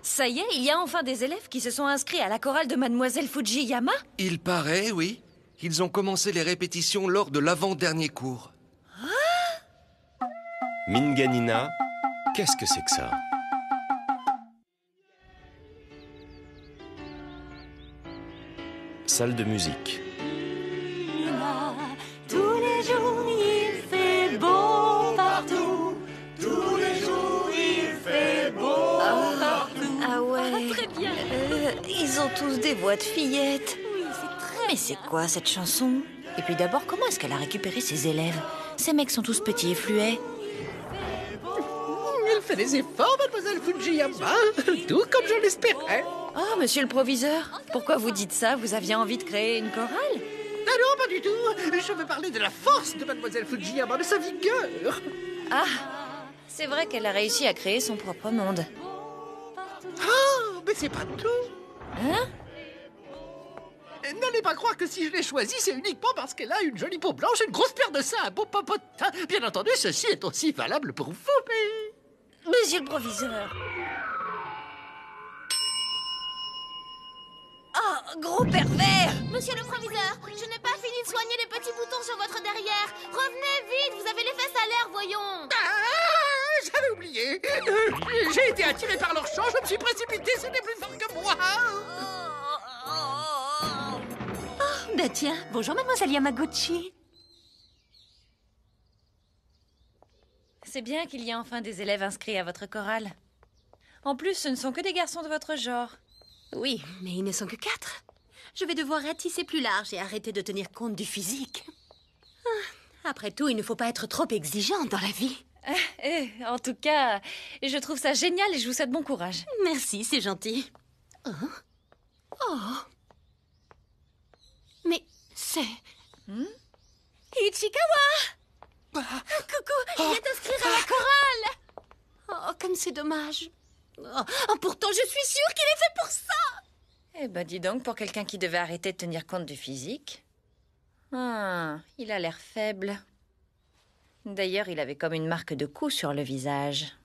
Ça y est, il y a enfin des élèves qui se sont inscrits à la chorale de Mademoiselle Fujiyama? Il paraît, oui. Ils ont commencé les répétitions lors de l'avant-dernier cours. Ah Minganina, qu'est-ce que c'est que ça? Salle de musique. Tous les jours, il fait beau partout. Tous les jours, il fait beau partout. Ah ouais. Très bien. Ils ont tous des voix de fillettes. Oui, c'est très Mais c'est quoi cette chanson? Et puis d'abord, comment est-ce qu'elle a récupéré ses élèves? Ces mecs sont tous petits et fluets. Elle fait des efforts, Mademoiselle Fujiyama, tout comme je l'espérais. Oh, monsieur le proviseur, pourquoi vous dites ça? Vous aviez envie de créer une chorale? Ah non, pas du tout. Je veux parler de la force de Mademoiselle Fujiyama, de sa vigueur. Ah, c'est vrai qu'elle a réussi à créer son propre monde. Ah, mais c'est pas tout. Hein? N'allez pas croire que si je l'ai choisie, c'est uniquement parce qu'elle a une jolie peau blanche, une grosse paire de seins, un beau popotin. Bien entendu, ceci est aussi valable pour vous, mais... Monsieur le proviseur. Oh, gros pervers! Monsieur le proviseur, je n'ai pas fini de soigner les petits boutons sur votre derrière. Revenez vite, vous avez les fesses à l'air, voyons. Ah, j'avais oublié. J'ai été attiré par leur chant, je me suis précipité, c'était plus fort que moi. Ben tiens, bonjour Mademoiselle Yamaguchi. C'est bien qu'il y ait enfin des élèves inscrits à votre chorale. En plus, ce ne sont que des garçons de votre genre. Oui, mais ils ne sont que 4. Je vais devoir ratisser plus large et arrêter de tenir compte du physique. Après tout, il ne faut pas être trop exigeante dans la vie. En tout cas, je trouve ça génial et je vous souhaite bon courage. Merci, c'est gentil. Oh. Mais c'est... Ichikawa! Coucou, il vient t'inscrire à la chorale! Oh, comme c'est dommage. Oh, pourtant, je suis sûre qu'il est fait pour ça! Eh ben, dis donc, pour quelqu'un qui devait arrêter de tenir compte du physique. Ah, il a l'air faible. D'ailleurs, il avait comme une marque de coup sur le visage.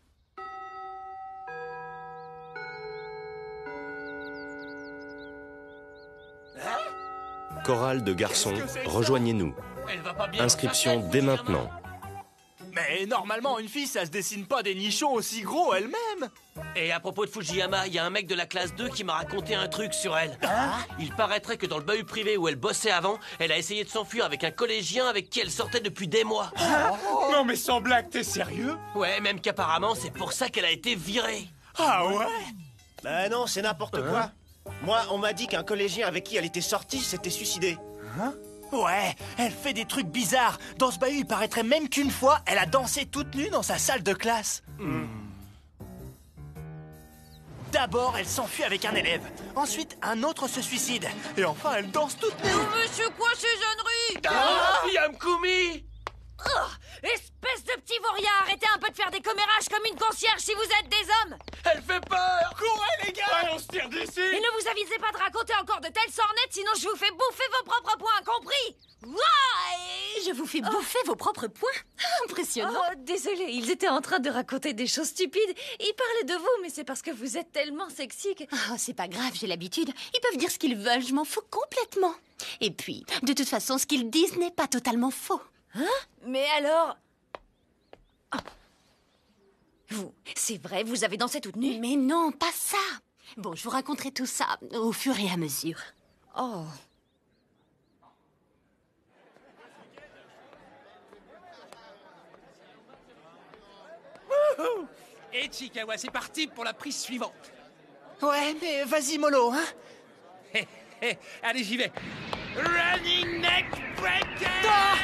Chorale de garçons, rejoignez-nous. Inscription dès maintenant. Mais normalement, une fille, ça se dessine pas des nichons aussi gros elle-même. Et à propos de Fujiyama, il y a un mec de la classe 2 qui m'a raconté un truc sur elle. Il paraîtrait que dans le bahut privé où elle bossait avant, elle a essayé de s'enfuir avec un collégien avec qui elle sortait depuis des mois. Non mais sans blague, t'es sérieux? Ouais, même qu'apparemment, c'est pour ça qu'elle a été virée. Ah ouais? Bah non, c'est n'importe quoi. Moi, on m'a dit qu'un collégien avec qui elle était sortie s'était suicidé. Ouais, elle fait des trucs bizarres. Dans ce bahut, il paraîtrait même qu'une fois, elle a dansé toute nue dans sa salle de classe. D'abord, elle s'enfuit avec un élève. Ensuite, un autre se suicide. Et enfin, elle danse toute nue. Monsieur, quoi ces âneries? Yamkoumi! Oh, espèce de petit vaurien, arrêtez un peu de faire des commérages comme une concierge si vous êtes des hommes. Elle fait peur! Courez, les gars! Ouais, on se tire d'ici! Et ne vous avisez pas de raconter encore de telles sornettes, sinon je vous fais bouffer vos propres poings, compris? Ouah, Je vous fais bouffer vos propres poings. Impressionnant. Oh, désolé, ils étaient en train de raconter des choses stupides. Ils parlaient de vous, mais c'est parce que vous êtes tellement sexy que... Oh, c'est pas grave, j'ai l'habitude. Ils peuvent dire ce qu'ils veulent, je m'en fous complètement. Et puis, de toute façon, ce qu'ils disent n'est pas totalement faux. Hein? Mais alors... Oh. Vous, c'est vrai, vous avez dansé toute nue? Mais non, pas ça. Bon, je vous raconterai tout ça au fur et à mesure. Oh... Et Chikawa, c'est parti pour la prise suivante. Ouais, mais vas-y, mollo, hein? Hé, hé, allez, j'y vais. Running neck breaker!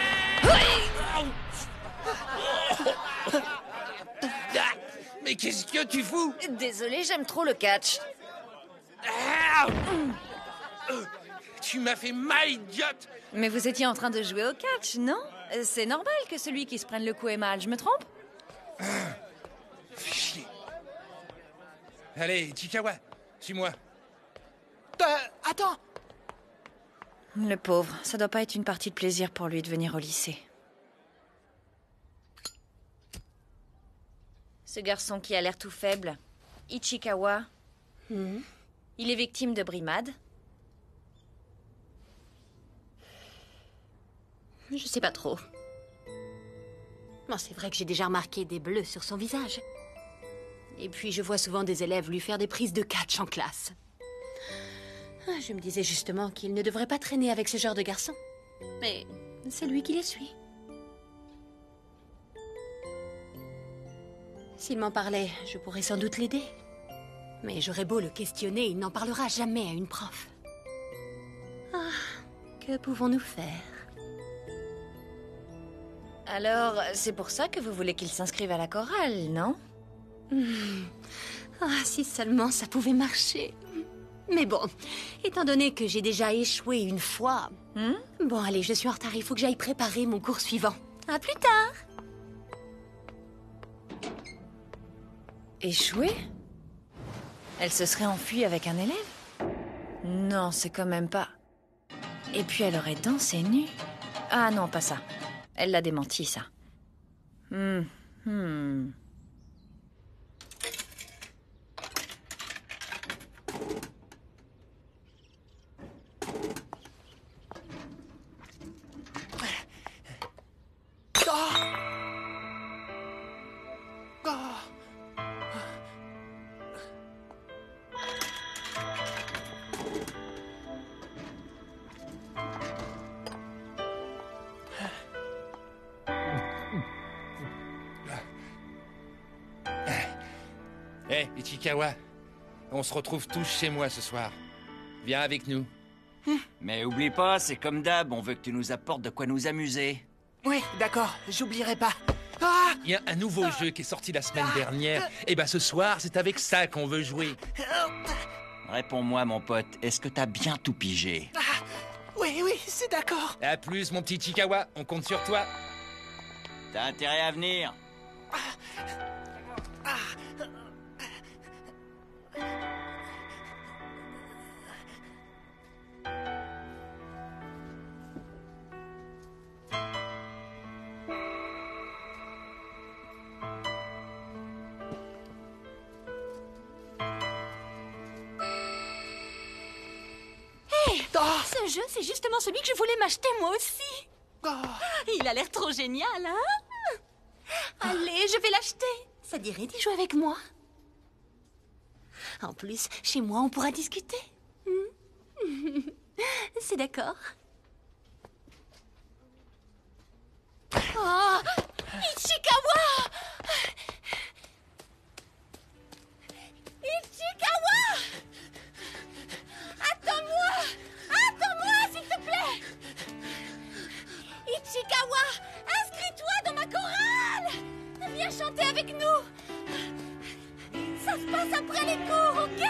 Ah, mais qu'est-ce que tu fous? Désolé, j'aime trop le catch. Ah, tu m'as fait mal, idiote! Mais vous étiez en train de jouer au catch, non? C'est normal que celui qui se prenne le coup ait mal, je me trompe? Fais chier. Allez, Chikawa, suis-moi. Attends! Le pauvre, ça doit pas être une partie de plaisir pour lui de venir au lycée. Ce garçon qui a l'air tout faible, Ichikawa, il est victime de brimade. Je sais pas trop. Bon, c'est vrai que j'ai déjà remarqué des bleus sur son visage. Et puis, je vois souvent des élèves lui faire des prises de catch en classe. Ah, je me disais justement qu'il ne devrait pas traîner avec ce genre de garçon. Mais c'est lui qui les suit. S'il m'en parlait, je pourrais sans doute l'aider. Mais j'aurais beau le questionner, il n'en parlera jamais à une prof. Ah, que pouvons-nous faire? Alors, c'est pour ça que vous voulez qu'il s'inscrive à la chorale, non? Ah, si seulement ça pouvait marcher. Mais bon, étant donné que j'ai déjà échoué une fois... Bon, allez, je suis en retard, il faut que j'aille préparer mon cours suivant. À plus tard. Échoué? Elle se serait enfuie avec un élève? Non, c'est quand même pas... Et puis elle aurait dansé nue? Ah non, pas ça. Elle l'a démenti, ça. Hé, Ichikawa, on se retrouve tous chez moi ce soir. Viens avec nous. Mais oublie pas, c'est comme d'hab, on veut que tu nous apportes de quoi nous amuser. Oui, d'accord, j'oublierai pas. Il y a un nouveau jeu qui est sorti la semaine dernière. Et ben ce soir, c'est avec ça qu'on veut jouer. Réponds-moi, mon pote, est-ce que t'as bien tout pigé? Oui, c'est d'accord. À plus, mon petit Chikawa, on compte sur toi. T'as intérêt à venir. Ce jeu, c'est justement celui que je voulais m'acheter moi aussi. Il a l'air trop génial, hein? Allez, je vais l'acheter. Ça dirait d'y jouer avec moi. En plus, chez moi, on pourra discuter. C'est d'accord. Oh, Ichikawa! Ichikawa! Attends-moi! Attends-moi, s'il te plaît! Ichikawa, inscris-toi dans ma chorale! Viens chanter avec nous! Ça se passe à après les cours, ok?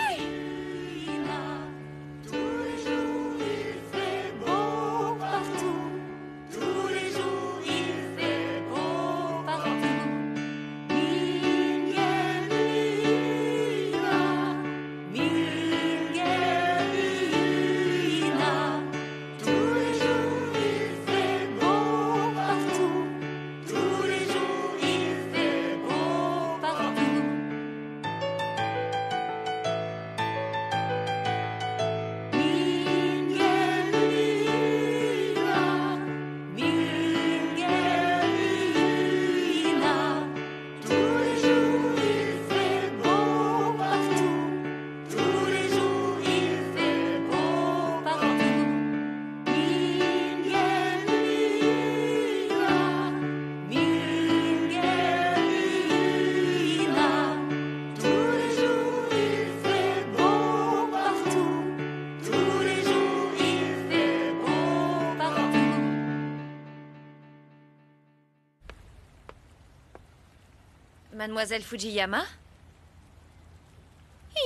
Mademoiselle Fujiyama?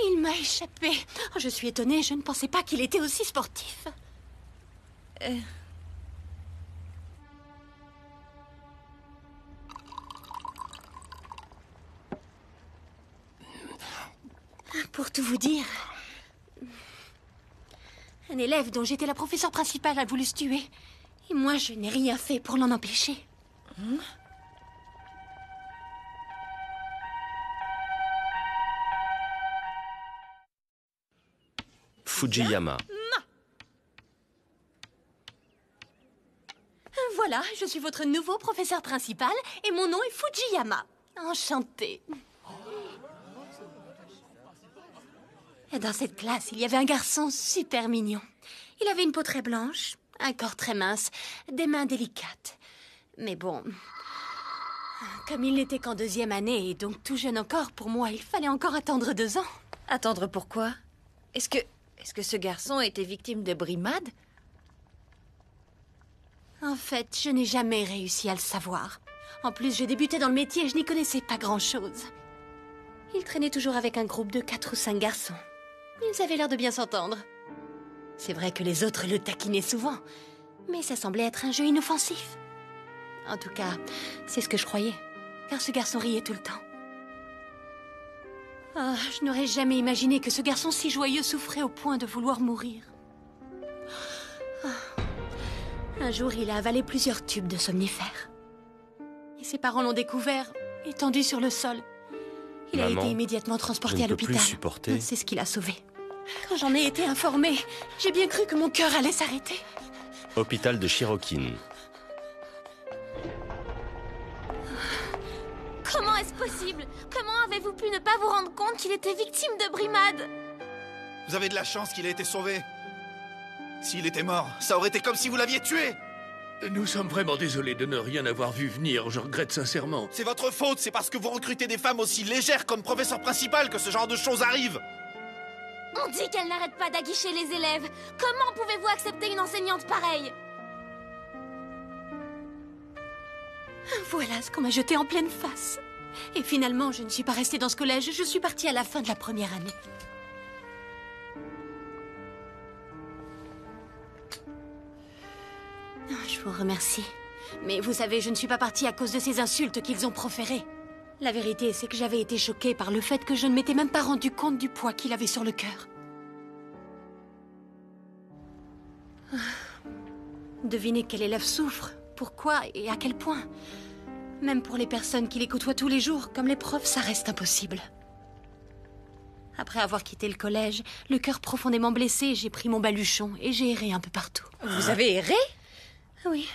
Il m'a échappé. Oh, je suis étonnée, je ne pensais pas qu'il était aussi sportif. Pour tout vous dire, un élève dont j'étais la professeure principale a voulu se tuer. Et moi, je n'ai rien fait pour l'en empêcher. Fujiyama. Voilà, je suis votre nouveau professeur principal et mon nom est Fujiyama. Enchantée. Et dans cette classe, il y avait un garçon super mignon. Il avait une peau très blanche, un corps très mince, des mains délicates. Mais bon, comme il n'était qu'en 2e année et donc tout jeune encore, pour moi, il fallait encore attendre 2 ans. Attendre pourquoi? Est-ce que ce garçon était victime de brimades? En fait, je n'ai jamais réussi à le savoir. En plus, je débutais dans le métier et je n'y connaissais pas grand-chose. Il traînait toujours avec un groupe de 4 ou 5 garçons. Ils avaient l'air de bien s'entendre. C'est vrai que les autres le taquinaient souvent, mais ça semblait être un jeu inoffensif. En tout cas, c'est ce que je croyais, car ce garçon riait tout le temps. Ah, je n'aurais jamais imaginé que ce garçon si joyeux souffrait au point de vouloir mourir. Ah. Un jour, il a avalé plusieurs tubes de somnifères. Et ses parents l'ont découvert, étendu sur le sol. Il a été immédiatement transporté à l'hôpital. C'est ce qui l'a sauvé. Quand j'en ai été informée, j'ai bien cru que mon cœur allait s'arrêter. Hôpital de Shirokin. Comment est-ce possible? Comment avez-vous pu ne pas vous rendre compte qu'il était victime de brimades? Vous avez de la chance qu'il ait été sauvé. S'il était mort, ça aurait été comme si vous l'aviez tué. Nous sommes vraiment désolés de ne rien avoir vu venir, je regrette sincèrement. C'est votre faute, c'est parce que vous recrutez des femmes aussi légères comme professeur principal que ce genre de choses arrive. On dit qu'elle n'arrête pas d'aguicher les élèves. Comment pouvez-vous accepter une enseignante pareille? Voilà ce qu'on m'a jeté en pleine face. Et finalement, je ne suis pas restée dans ce collège, je suis partie à la fin de la première année. Je vous remercie. Mais vous savez, je ne suis pas partie à cause de ces insultes qu'ils ont proférées. La vérité, c'est que j'avais été choquée par le fait que je ne m'étais même pas rendu compte du poids qu'il avait sur le cœur. Devinez quel élève souffre, pourquoi et à quel point. Même pour les personnes qui les côtoient tous les jours, comme les profs, ça reste impossible. Après avoir quitté le collège, le cœur profondément blessé, j'ai pris mon baluchon et j'ai erré un peu partout. Vous avez erré? Oui.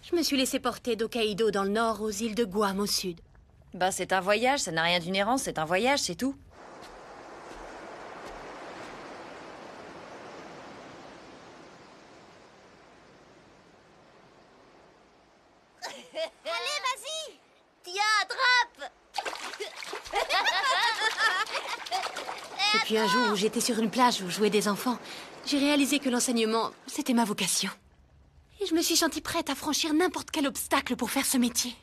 Je me suis laissée porter d'Hokkaido dans le nord aux îles de Guam au sud. Ben, c'est un voyage, ça n'a rien d'une errance, c'est un voyage, c'est tout. Allez, vas-y! Tiens, attrape! Et puis un jour où j'étais sur une plage où jouaient des enfants, j'ai réalisé que l'enseignement, c'était ma vocation. Et je me suis sentie prête à franchir n'importe quel obstacle pour faire ce métier.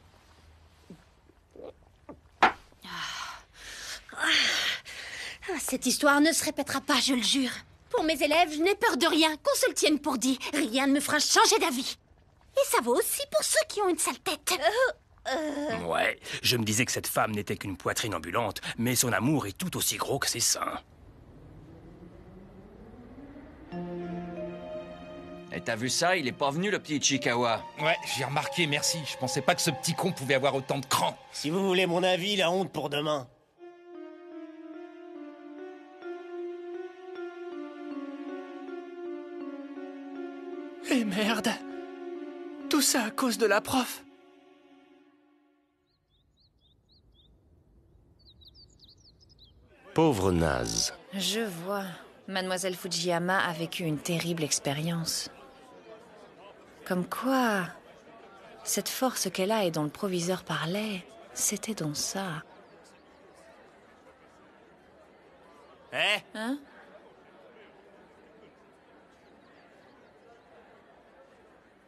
Cette histoire ne se répétera pas, je le jure. Pour mes élèves, je n'ai peur de rien, qu'on se le tienne pour dit. Rien ne me fera changer d'avis. Et ça vaut aussi pour ceux qui ont une sale tête. Ouais, je me disais que cette femme n'était qu'une poitrine ambulante, mais son amour est tout aussi gros que ses seins. Et t'as vu ça? Il est pas venu, le petit Ichikawa. Ouais, j'ai remarqué, merci. Je pensais pas que ce petit con pouvait avoir autant de cran. Si vous voulez mon avis, la honte pour demain. Et merde. Tout ça à cause de la prof. Pauvre naze. Je vois. Mademoiselle Fujiyama a vécu une terrible expérience. Comme quoi, cette force qu'elle a et dont le proviseur parlait, c'était donc ça. Eh? Hein?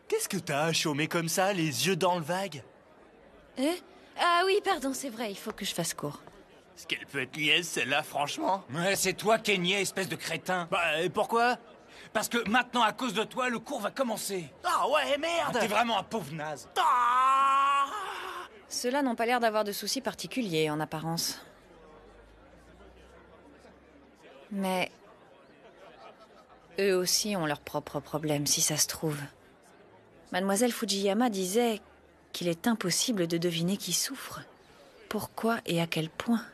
Qu'est-ce que t'as à chômer comme ça, les yeux dans le vague? Ah oui, pardon, c'est vrai, il faut que je fasse court. Est-ce qu'elle peut être niaise, celle-là, franchement? Ouais, c'est toi qui es niais, espèce de crétin. Bah, et pourquoi? Parce que maintenant, à cause de toi, le cours va commencer. Ah ouais, merde! T'es vraiment un pauvre naze. Ceux-là n'ont pas l'air d'avoir de soucis particuliers, en apparence. Mais eux aussi ont leurs propres problèmes, si ça se trouve. Mademoiselle Fujiyama disait qu'il est impossible de deviner qui souffre, pourquoi et à quel point.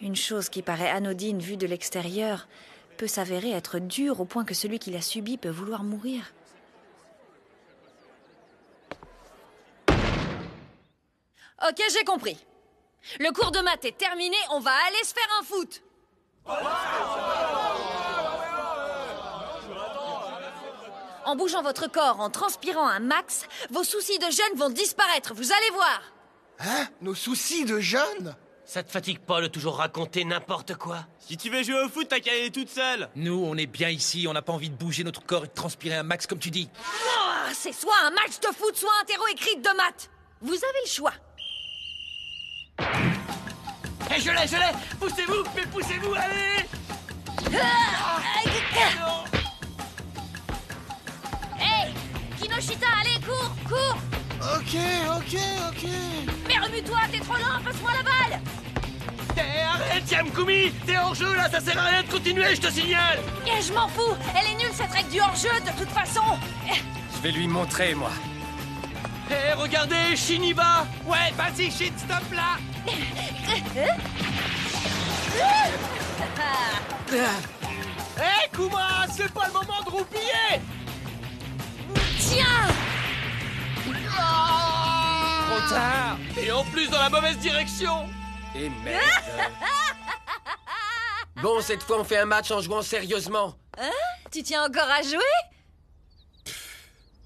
Une chose qui paraît anodine vue de l'extérieur peut s'avérer être dure au point que celui qui l'a subie peut vouloir mourir. Ok, j'ai compris. Le cours de maths est terminé, on va aller se faire un foot. En bougeant votre corps, en transpirant un max, vos soucis de jeûne vont disparaître, vous allez voir. Hein? Nos soucis de jeûne? Ça te fatigue pas de toujours raconter n'importe quoi? Si tu veux jouer au foot, t'as qu'à aller toute seule. Nous, on est bien ici, on n'a pas envie de bouger notre corps et de transpirer un max comme tu dis. Oh, c'est soit un match de foot, soit un terreau écrit de maths. Vous avez le choix. Hé, je l'ai! Poussez-vous, mais poussez-vous, allez! Hey, Kinoshita, allez, cours! Ok. Mais remue-toi, t'es trop lent, passe-moi la balle! Arrête, Yamkumi! T'es hors jeu, là, ça sert à rien de continuer, je te signale! Et je m'en fous, elle est nulle cette règle du hors-jeu, de toute façon. Je vais lui montrer, moi. Hé, regardez, Shiniba! Ouais, vas-y, Shin, stop là! Hé, Kuma, c'est pas le moment de roupiller! Tiens! Trop tard! Et en plus dans la mauvaise direction! Et merde! Bon, cette fois, on fait un match en jouant sérieusement. Hein? Tu tiens encore à jouer?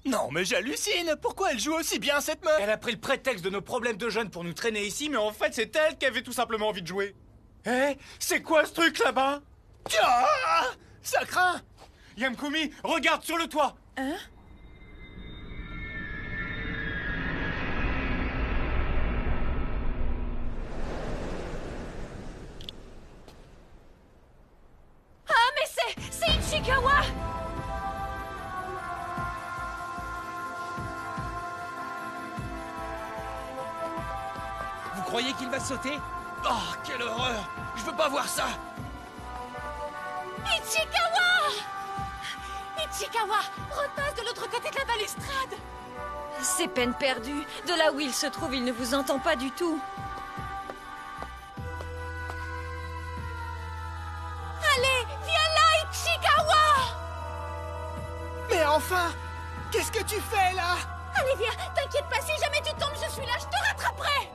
Non, mais j'hallucine! Pourquoi elle joue aussi bien, cette meuf? Elle a pris le prétexte de nos problèmes de jeûne pour nous traîner ici, mais en fait, c'est elle qui avait tout simplement envie de jouer. Hé, c'est quoi ce truc là-bas? Ah, ça craint! Yamkumi, regarde sur le toit! Hein? Ah, mais c'est Ichikawa! Vous croyez qu'il va sauter? Oh, quelle horreur! Je veux pas voir ça! Ichikawa, repasse de l'autre côté de la balustrade! C'est peine perdue. De là où il se trouve, il ne vous entend pas du tout. Allez, viens là, Ichikawa! Mais enfin, qu'est-ce que tu fais là? Allez, viens, t'inquiète pas, si jamais tu tombes, je suis là, je te rattraperai!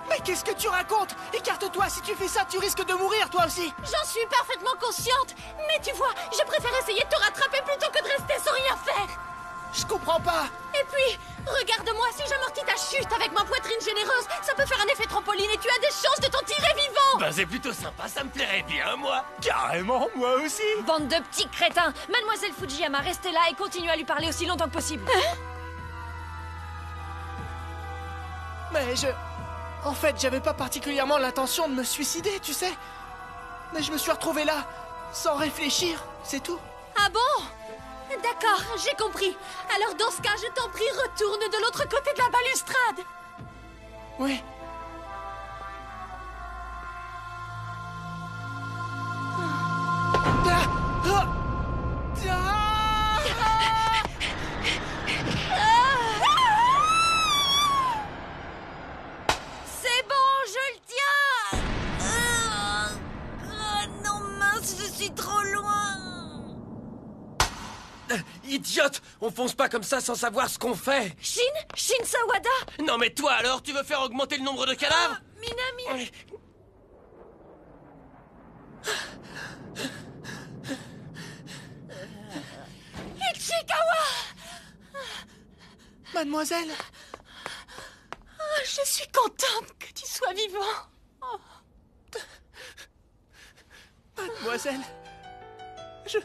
Mais qu'est-ce que tu racontes? Écarte-toi, si tu fais ça, tu risques de mourir toi aussi. J'en suis parfaitement consciente, mais tu vois, je préfère essayer de te rattraper plutôt que de rester sans rien faire. Je comprends pas. Et puis, regarde-moi, si j'amortis ta chute avec ma poitrine généreuse, ça peut faire un effet trampoline et tu as des chances de t'en tirer vivant. Bah c'est plutôt sympa, ça me plairait bien, moi. Carrément, moi aussi. Bande de petits crétins. Mademoiselle Fujiyama, restez là et continuez à lui parler aussi longtemps que possible. Mais je... En fait, j'avais pas particulièrement l'intention de me suicider, tu sais. Mais je me suis retrouvé là, sans réfléchir, c'est tout. Ah bon? D'accord, j'ai compris. Alors dans ce cas, je t'en prie, retourne de l'autre côté de la balustrade. Oui. C'est bon, je le tiens. Non, mince, je suis trop loin. Idiote! On fonce pas comme ça sans savoir ce qu'on fait! Shin Sawada! Non mais toi alors, tu veux faire augmenter le nombre de cadavres? Minami! Ichikawa! Mademoiselle? Je suis contente que tu sois vivant. Mademoiselle? Je...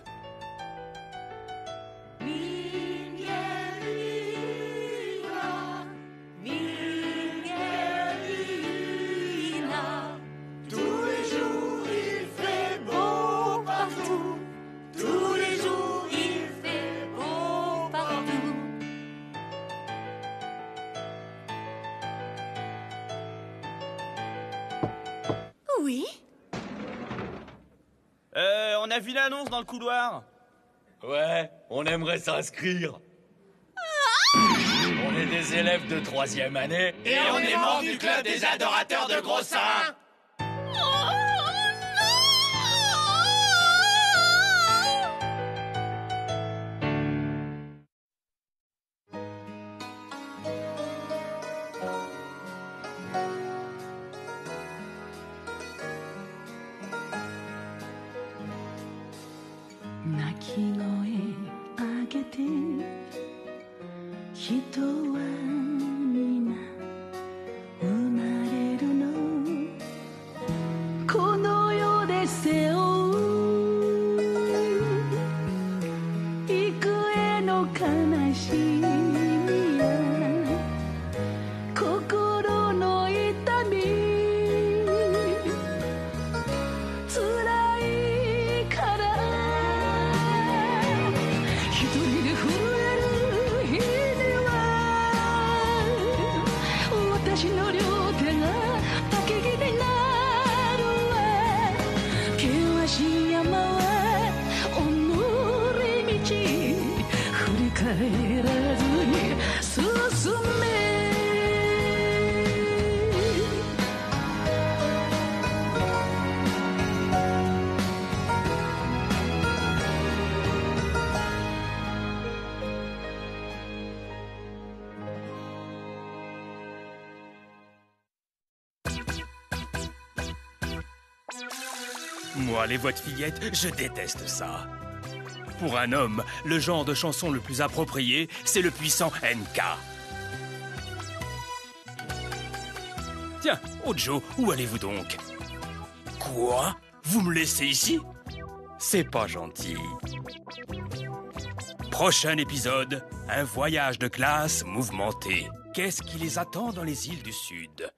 Tous les jours il fait beau partout. Tous les jours il fait beau partout. Oui? On a vu l'annonce dans le couloir. Ouais, on aimerait s'inscrire. On est des élèves de 3e année. Et on est membre du club des adorateurs de gros seins. Moi, les voix de fillettes, je déteste ça. Pour un homme, le genre de chanson le plus approprié, c'est le puissant NK. Tiens, Ojo, où allez-vous donc? Quoi? Vous me laissez ici? C'est pas gentil. Prochain épisode, un voyage de classe mouvementé. Qu'est-ce qui les attend dans les îles du Sud?